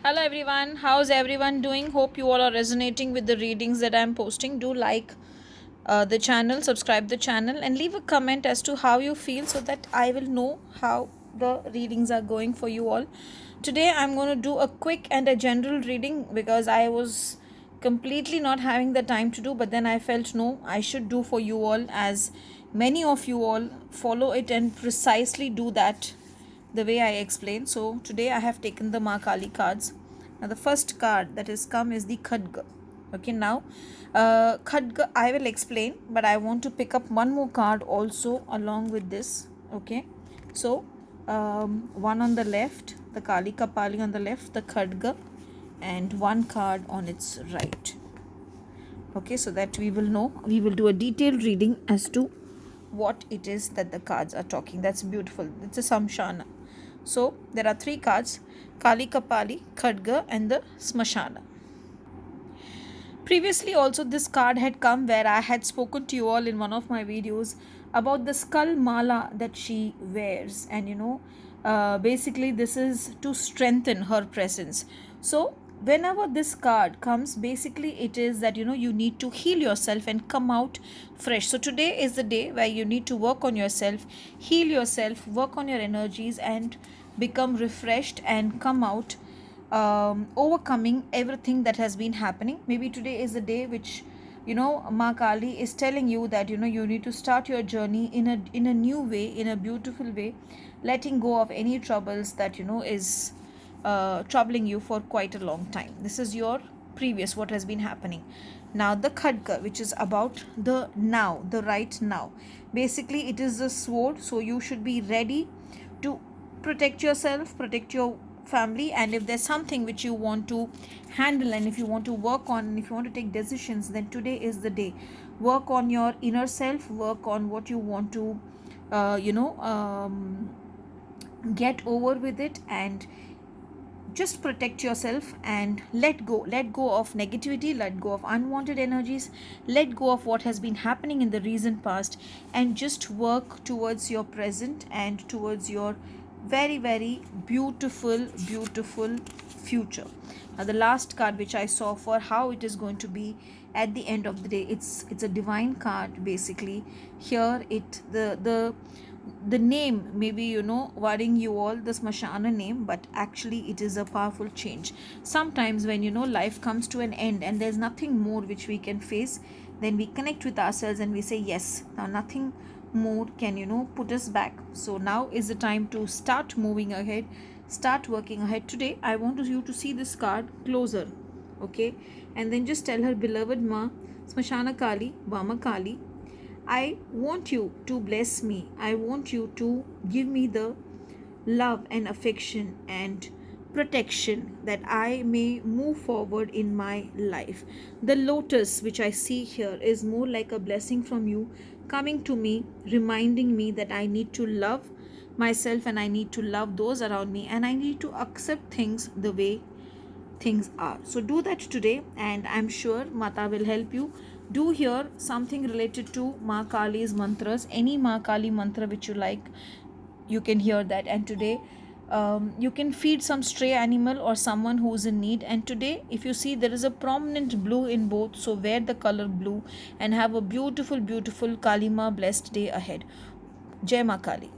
Hello everyone, how's everyone doing? Hope you all are resonating with the readings that I'm posting. Do like the channel, subscribe the channel, and leave a comment as to how you feel so that I will know how the readings are going for you all. Today I'm going to do a quick and a general reading because I was completely not having the time to do, but then I felt no, I should do for you all as many of you all follow it and precisely do that the way I explained. So today I have taken the Ma Kali cards. Now the first card that has come is the Khadga. Okay, now Khadga I will explain, but I want to pick up one more card also along with this. Okay, so one on the left, the Kali Kapali on the left, the Khadga, and one card on its right. Okay, so that we will know, we will do a detailed reading as to what it is that the cards are talking. That's beautiful. It's a Samshana. So there are three cards: Kali Kapali, Khadga, and the Smashana. Previously also this card had come where I had spoken to you all in one of my videos about the skull mala that she wears, and basically this is to strengthen her presence. So whenever this card comes, basically it is that you need to heal yourself and come out fresh. So today is the day where you need to work on yourself, heal yourself, work on your energies, and become refreshed and come out overcoming everything that has been happening. Maybe today is the day which Ma Kali is telling you that you need to start your journey in a new way, in a beautiful way, letting go of any troubles that is troubling you for quite a long time. This is your previous what has been happening. Now the Khadga, which is about the now, the right now. Basically it is the sword, so you should be ready to protect yourself, protect your family, and if there's something which you want to handle and if you want to work on and if you want to take decisions, then today is the day. Work on your inner self, work on what you want to uh, you know um, get over with it, and just protect yourself and let go of negativity, let go of unwanted energies, let go of what has been happening in the recent past, and just work towards your present and towards your very very beautiful future. Now the last card which I saw for how it is going to be at the end of the day, it's a divine card. Basically here the name maybe worrying you all, the Smashana name, but actually it is a powerful change. Sometimes when life comes to an end and there's nothing more which we can face, then we connect with ourselves and we say yes, now nothing more can put us back. So now is the time to start moving ahead, start working ahead. Today I want you to see this card closer, okay, and then just tell her, beloved Ma Smashana Kali, Vama Kali, I want you to bless me. I want you to give me the love and affection and protection that I may move forward in my life. The lotus, which I see here, is more like a blessing from you coming to me, reminding me that I need to love myself and I need to love those around me and I need to accept things the way things are. So do that today, and I'm sure Mata will help you. Do hear something related to Ma Kali's mantras, any Ma Kali mantra which you like, you can hear that. And today you can feed some stray animal or someone who's in need. And today if you see, there is a prominent blue in both, so wear the color blue and have a beautiful Kalima blessed day ahead. Jai Ma Kali.